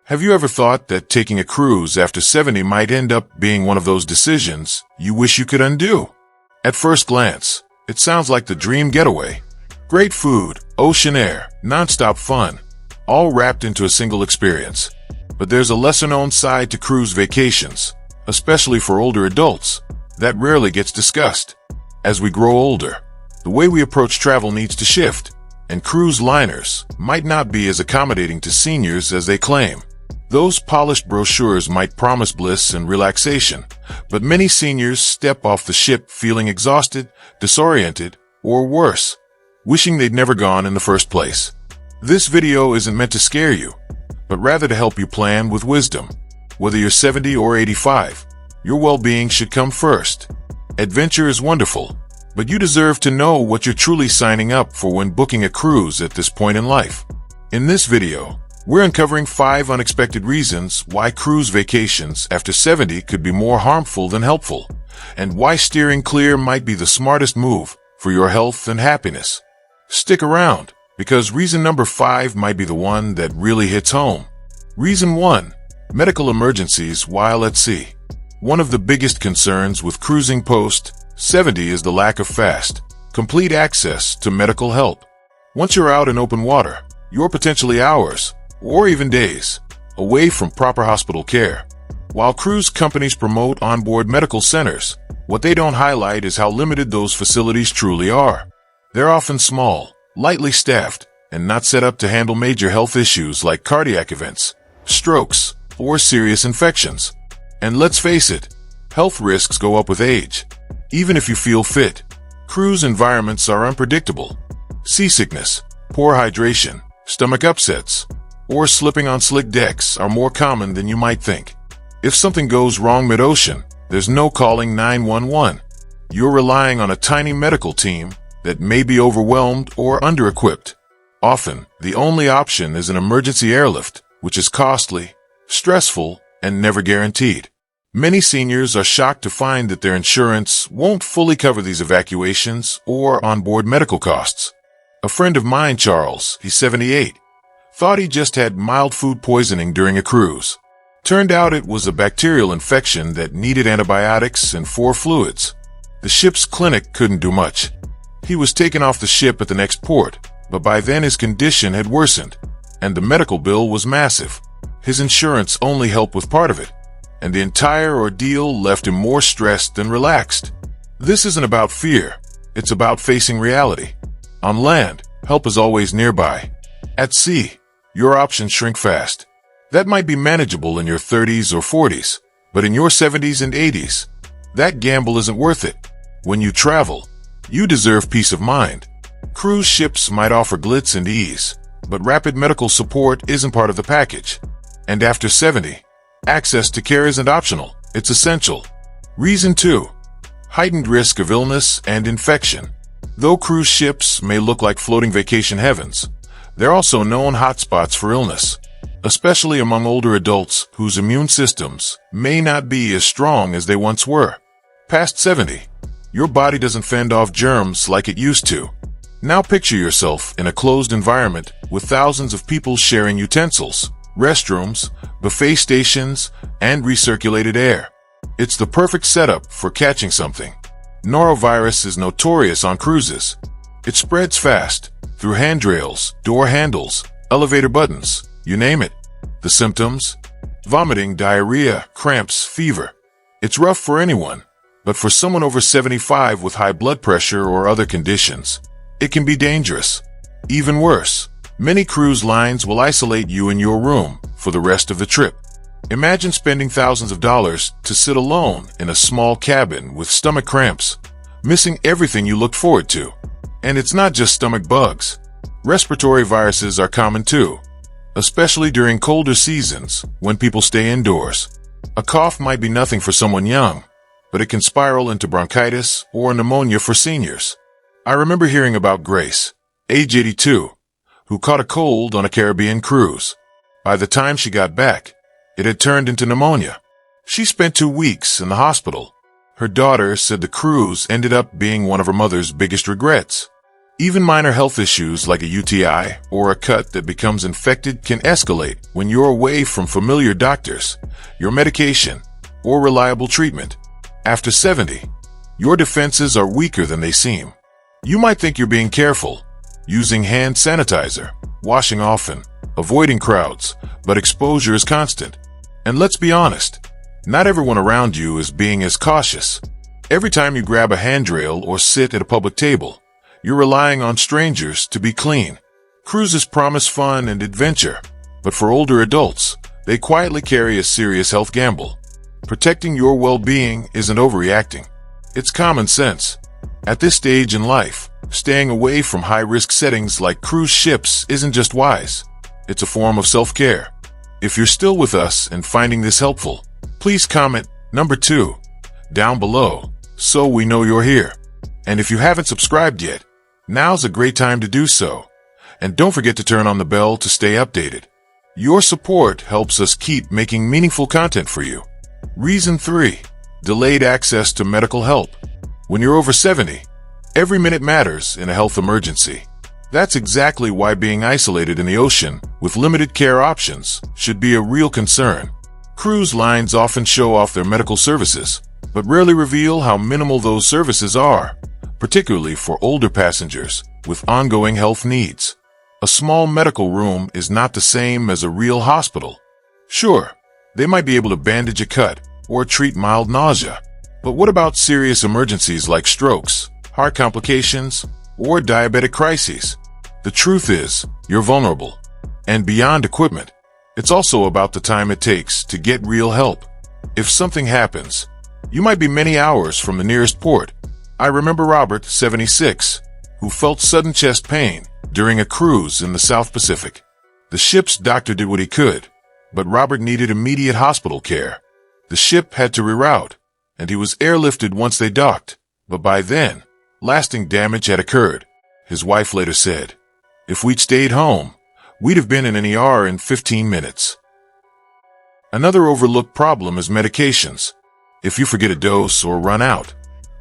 Have you ever thought that taking a cruise after 70 might end up being one of those decisions you wish you could undo? At first glance, it sounds like the dream getaway. Great food, ocean air, non-stop fun, all wrapped into a single experience. But there's a lesser-known side to cruise vacations, especially for older adults, that rarely gets discussed. As we grow older, the way we approach travel needs to shift, and cruise liners might not be as accommodating to seniors as they claim. Those polished brochures might promise bliss and relaxation, but many seniors step off the ship feeling exhausted, disoriented, or worse, wishing they'd never gone in the first place. This video isn't meant to scare you, but rather to help you plan with wisdom. Whether you're 70 or 85, your well-being should come first. Adventure is wonderful, but you deserve to know what you're truly signing up for when booking a cruise at this point in life. In this video, we're uncovering 5 unexpected reasons why cruise vacations after 70 could be more harmful than helpful, and why steering clear might be the smartest move for your health and happiness. Stick around, because reason number 5 might be the one that really hits home. Reason 1. Medical emergencies while at sea. One of the biggest concerns with cruising post-70 is the lack of fast, complete access to medical help. Once you're out in open water, you're potentially hours, or even days, away from proper hospital care. While cruise companies promote onboard medical centers, what they don't highlight is how limited those facilities truly are. They're often small, lightly staffed, and not set up to handle major health issues like cardiac events, strokes, or serious infections. And let's face it, health risks go up with age. Even if you feel fit, cruise environments are unpredictable. Seasickness, poor hydration, stomach upsets, or slipping on slick decks are more common than you might think. If something goes wrong mid-ocean, there's no calling 911. You're relying on a tiny medical team that may be overwhelmed or under-equipped. Often, the only option is an emergency airlift, which is costly, stressful, and never guaranteed. Many seniors are shocked to find that their insurance won't fully cover these evacuations or onboard medical costs. A friend of mine, Charles, he's 78, thought he just had mild food poisoning during a cruise. Turned out it was a bacterial infection that needed antibiotics and 4 fluids. The ship's clinic couldn't do much. He was taken off the ship at the next port, but by then his condition had worsened, and the medical bill was massive. His insurance only helped with part of it, and the entire ordeal left him more stressed than relaxed. This isn't about fear, it's about facing reality. On land, help is always nearby. At sea, your options shrink fast. That might be manageable in your 30s or 40s, but in your 70s and 80s, that gamble isn't worth it. When you travel, you deserve peace of mind. Cruise ships might offer glitz and ease, but rapid medical support isn't part of the package. And after 70, access to care isn't optional, it's essential. Reason 2. Heightened risk of illness and infection. Though cruise ships may look like floating vacation heavens, they're also known hotspots for illness, especially among older adults whose immune systems may not be as strong as they once were. Past 70, your body doesn't fend off germs like it used to. Now picture yourself in a closed environment with thousands of people sharing utensils, restrooms, buffet stations, and recirculated air. It's the perfect setup for catching something. Norovirus is notorious on cruises. It spreads fast, through handrails, door handles, elevator buttons, you name it. The symptoms? Vomiting, diarrhea, cramps, fever. It's rough for anyone, but for someone over 75 with high blood pressure or other conditions, it can be dangerous. Even worse, many cruise lines will isolate you in your room for the rest of the trip. Imagine spending thousands of dollars to sit alone in a small cabin with stomach cramps, missing everything you looked forward to. And it's not just stomach bugs. Respiratory viruses are common too, especially during colder seasons when people stay indoors. A cough might be nothing for someone young, but it can spiral into bronchitis or pneumonia for seniors. I remember hearing about Grace, age 82, who caught a cold on a Caribbean cruise. By the time she got back, it had turned into pneumonia. She spent 2 weeks in the hospital. Her daughter said the cruise ended up being one of her mother's biggest regrets. Even minor health issues like a UTI or a cut that becomes infected can escalate when you're away from familiar doctors, your medication, or reliable treatment. After 70, your defenses are weaker than they seem. You might think you're being careful, using hand sanitizer, washing often, avoiding crowds, but exposure is constant. And let's be honest, not everyone around you is being as cautious. Every time you grab a handrail or sit at a public table, you're relying on strangers to be clean. Cruises promise fun and adventure, but for older adults, they quietly carry a serious health gamble. Protecting your well-being isn't overreacting. It's common sense. At this stage in life, staying away from high-risk settings like cruise ships isn't just wise. It's a form of self-care. If you're still with us and finding this helpful, please comment number 2 down below so we know you're here. And if you haven't subscribed yet, now's a great time to do so. And don't forget to turn on the bell to stay updated. Your support helps us keep making meaningful content for you. Reason 3. Delayed access to medical help. When you're over 70, every minute matters in a health emergency. That's exactly why being isolated in the ocean with limited care options should be a real concern. Cruise lines often show off their medical services, but rarely reveal how minimal those services are, particularly for older passengers with ongoing health needs. A small medical room is not the same as a real hospital. Sure, they might be able to bandage a cut or treat mild nausea, but what about serious emergencies like strokes, heart complications, or diabetic crises? The truth is, you're vulnerable. And beyond equipment, it's also about the time it takes to get real help. If something happens, you might be many hours from the nearest port. I remember Robert, 76, who felt sudden chest pain during a cruise in the South Pacific. The ship's doctor did what he could, but Robert needed immediate hospital care. The ship had to reroute, and he was airlifted once they docked, but by then, lasting damage had occurred. His wife later said, "If we'd stayed home, we'd have been in an ER in 15 minutes." Another overlooked problem is medications. If you forget a dose or run out,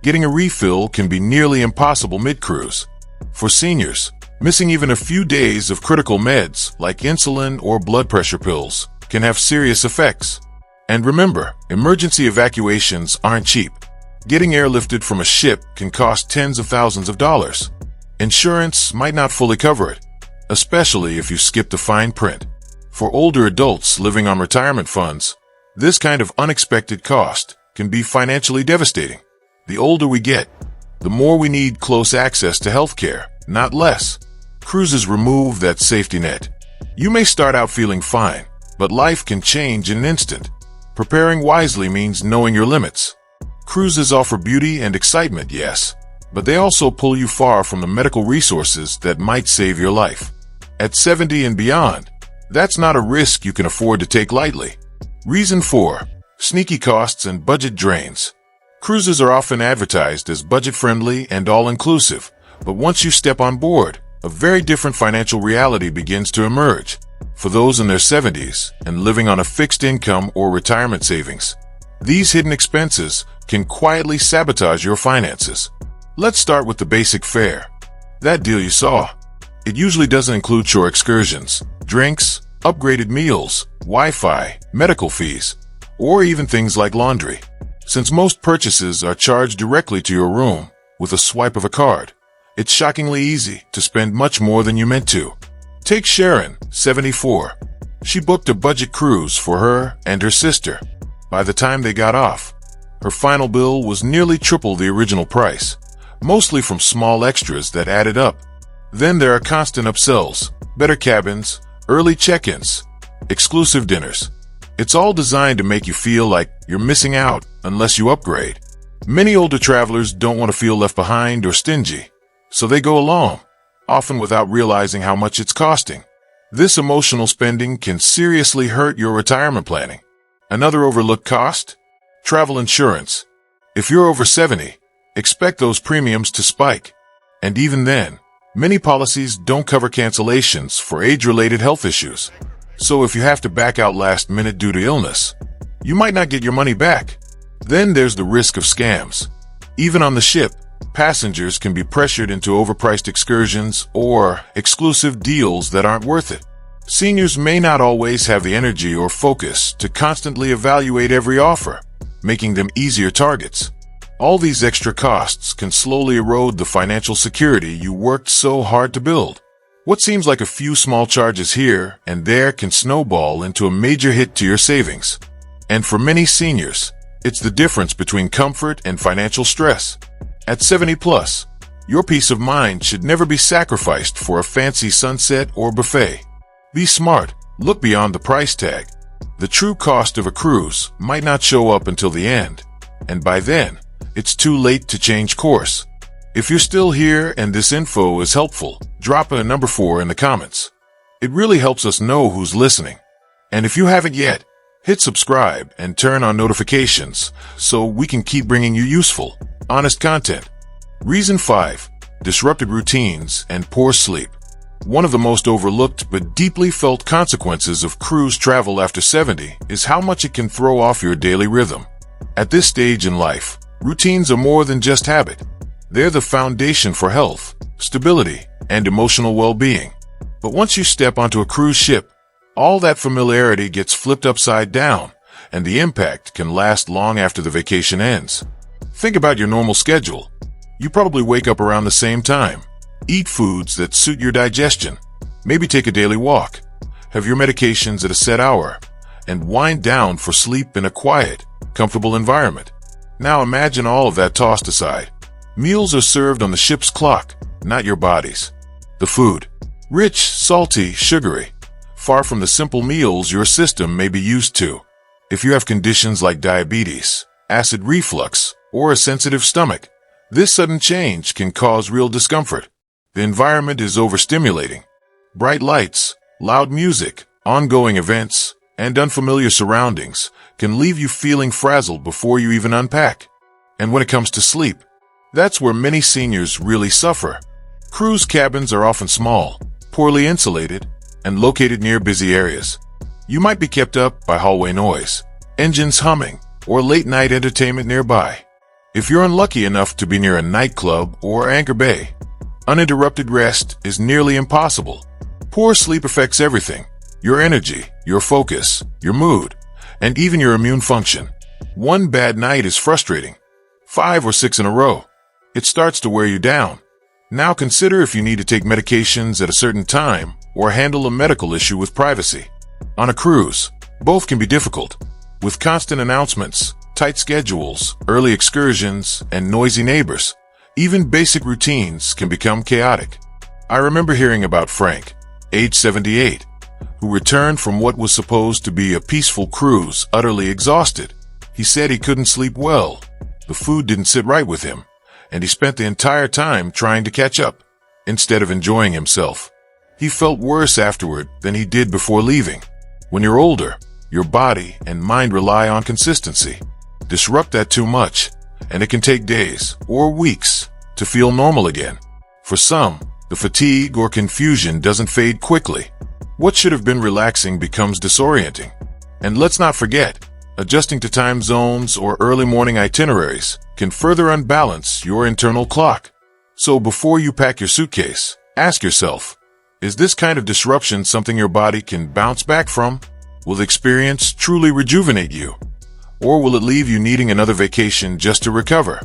getting a refill can be nearly impossible mid-cruise. For seniors, missing even a few days of critical meds like insulin or blood pressure pills can have serious effects. And remember, emergency evacuations aren't cheap. Getting airlifted from a ship can cost tens of thousands of dollars. Insurance might not fully cover it, especially if you skip the fine print. For older adults living on retirement funds, this kind of unexpected cost can be financially devastating. The older we get, the more we need close access to healthcare, not less. Cruises remove that safety net. You may start out feeling fine, but life can change in an instant. Preparing wisely means knowing your limits. Cruises offer beauty and excitement, yes, but they also pull you far from the medical resources that might save your life. At 70 and beyond, that's not a risk you can afford to take lightly. Reason 4. Sneaky costs and budget drains. Cruises are often advertised as budget-friendly and all-inclusive, but once you step on board, a very different financial reality begins to emerge. For those in their 70s and living on a fixed income or retirement savings, these hidden expenses can quietly sabotage your finances. Let's start with the basic fare. That deal you saw. It usually doesn't include shore excursions, drinks, upgraded meals, Wi-Fi, medical fees, or even things like laundry. Since most purchases are charged directly to your room with a swipe of a card, it's shockingly easy to spend much more than you meant to. Take Sharon, 74. She booked a budget cruise for her and her sister. By the time they got off, her final bill was nearly triple the original price, mostly from small extras that added up. Then there are constant upsells, better cabins, early check-ins, exclusive dinners. It's all designed to make you feel like you're missing out unless you upgrade. Many older travelers don't want to feel left behind or stingy, so they go along, often without realizing how much it's costing. This emotional spending can seriously hurt your retirement planning. Another overlooked cost? Travel insurance. If you're over 70, expect those premiums to spike. And even then, many policies don't cover cancellations for age-related health issues. So if you have to back out last minute due to illness, you might not get your money back. Then there's the risk of scams. Even on the ship, passengers can be pressured into overpriced excursions or exclusive deals that aren't worth it. Seniors may not always have the energy or focus to constantly evaluate every offer, making them easier targets. All these extra costs can slowly erode the financial security you worked so hard to build. What seems like a few small charges here and there can snowball into a major hit to your savings. And for many seniors, it's the difference between comfort and financial stress. At 70 plus, your peace of mind should never be sacrificed for a fancy sunset or buffet. Be smart, look beyond the price tag. The true cost of a cruise might not show up until the end, and by then, it's too late to change course. If you're still here and this info is helpful, drop a number 4 in the comments. It really helps us know who's listening. And if you haven't yet, hit subscribe and turn on notifications so we can keep bringing you useful, honest content. Reason 5. Disrupted routines and poor sleep. One of the most overlooked but deeply felt consequences of cruise travel after 70 is how much it can throw off your daily rhythm. At this stage in life, routines are more than just habit. They're the foundation for health, stability, and emotional well-being. But once you step onto a cruise ship, all that familiarity gets flipped upside down, and the impact can last long after the vacation ends. Think about your normal schedule. You probably wake up around the same time, eat foods that suit your digestion, maybe take a daily walk, have your medications at a set hour, and wind down for sleep in a quiet, comfortable environment. Now imagine all of that tossed aside. Meals are served on the ship's clock, not your body's. The food. Rich, salty, sugary. Far from the simple meals your system may be used to. If you have conditions like diabetes, acid reflux, or a sensitive stomach, this sudden change can cause real discomfort. The environment is overstimulating. Bright lights, loud music, ongoing events, and unfamiliar surroundings can leave you feeling frazzled before you even unpack. And when it comes to sleep, that's where many seniors really suffer. Cruise cabins are often small, poorly insulated, and located near busy areas. You might be kept up by hallway noise, engines humming, or late-night entertainment nearby. If you're unlucky enough to be near a nightclub or anchor bay, uninterrupted rest is nearly impossible. Poor sleep affects everything: your energy, your focus, your mood, and even your immune function. One bad night is frustrating. 5 or 6 in a row, it starts to wear you down. Now consider if you need to take medications at a certain time or handle a medical issue with privacy. On a cruise, both can be difficult. With constant announcements, tight schedules, early excursions, and noisy neighbors, even basic routines can become chaotic. I remember hearing about Frank, age 78, who returned from what was supposed to be a peaceful cruise utterly exhausted. He said he couldn't sleep well, the food didn't sit right with him, and he spent the entire time trying to catch up, instead of enjoying himself. He felt worse afterward than he did before leaving. When you're older, your body and mind rely on consistency. Disrupt that too much, and it can take days or weeks to feel normal again. For some, the fatigue or confusion doesn't fade quickly. What should have been relaxing becomes disorienting. And let's not forget, adjusting to time zones or early morning itineraries can further unbalance your internal clock. So before you pack your suitcase, ask yourself, is this kind of disruption something your body can bounce back from? Will the experience truly rejuvenate you? Or will it leave you needing another vacation just to recover?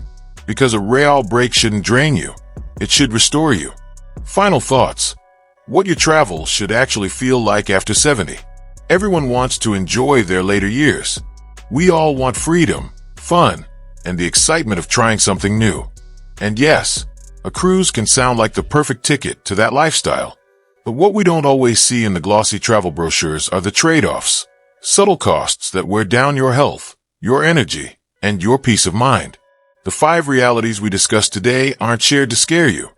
Because a real break shouldn't drain you. It should restore you. Final thoughts. What your travel should actually feel like after 70. Everyone wants to enjoy their later years. We all want freedom, fun, and the excitement of trying something new. And yes, a cruise can sound like the perfect ticket to that lifestyle. But what we don't always see in the glossy travel brochures are the trade-offs, subtle costs that wear down your health, your energy, and your peace of mind. The 5 realities we discussed today aren't shared to scare you.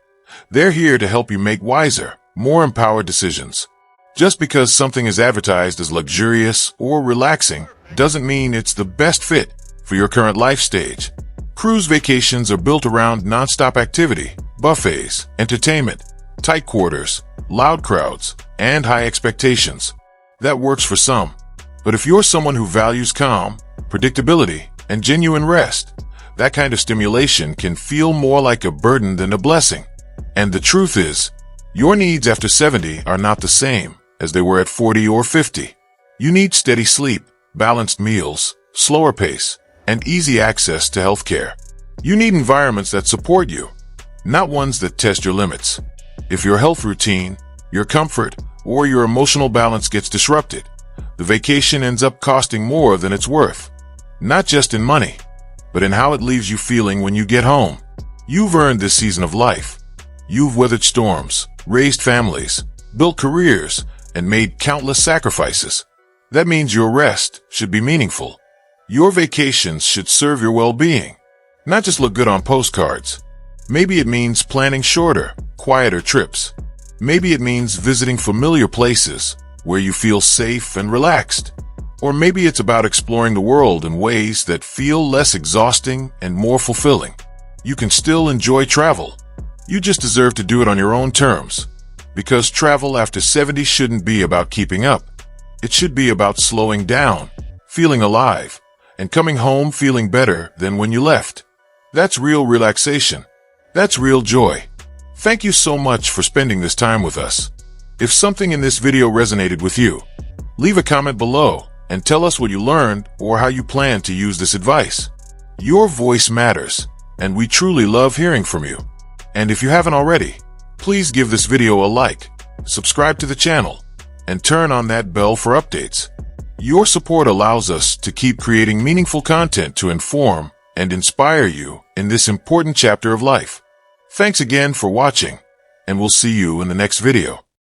They're here to help you make wiser, more empowered decisions. Just because something is advertised as luxurious or relaxing doesn't mean it's the best fit for your current life stage. Cruise vacations are built around non-stop activity, buffets, entertainment, tight quarters, loud crowds, and high expectations. That works for some. But if you're someone who values calm, predictability, and genuine rest, that kind of stimulation can feel more like a burden than a blessing. And the truth is, your needs after 70 are not the same as they were at 40 or 50. You need steady sleep, balanced meals, slower pace, and easy access to healthcare. You need environments that support you, not ones that test your limits. If your health routine, your comfort, or your emotional balance gets disrupted, the vacation ends up costing more than it's worth. Not just in money, but in how it leaves you feeling when you get home. You've earned this season of life. You've weathered storms, raised families, built careers, and made countless sacrifices. That means your rest should be meaningful. Your vacations should serve your well-being, not just look good on postcards. Maybe it means planning shorter, quieter trips. Maybe it means visiting familiar places where you feel safe and relaxed. Or maybe it's about exploring the world in ways that feel less exhausting and more fulfilling. You can still enjoy travel. You just deserve to do it on your own terms. Because travel after 70 shouldn't be about keeping up. It should be about slowing down, feeling alive, and coming home feeling better than when you left. That's real relaxation. That's real joy. Thank you so much for spending this time with us. If something in this video resonated with you, leave a comment below and tell us what you learned or how you plan to use this advice. Your voice matters, and we truly love hearing from you. And if you haven't already, please give this video a like, subscribe to the channel, and turn on that bell for updates. Your support allows us to keep creating meaningful content to inform and inspire you in this important chapter of life. Thanks again for watching, and we'll see you in the next video.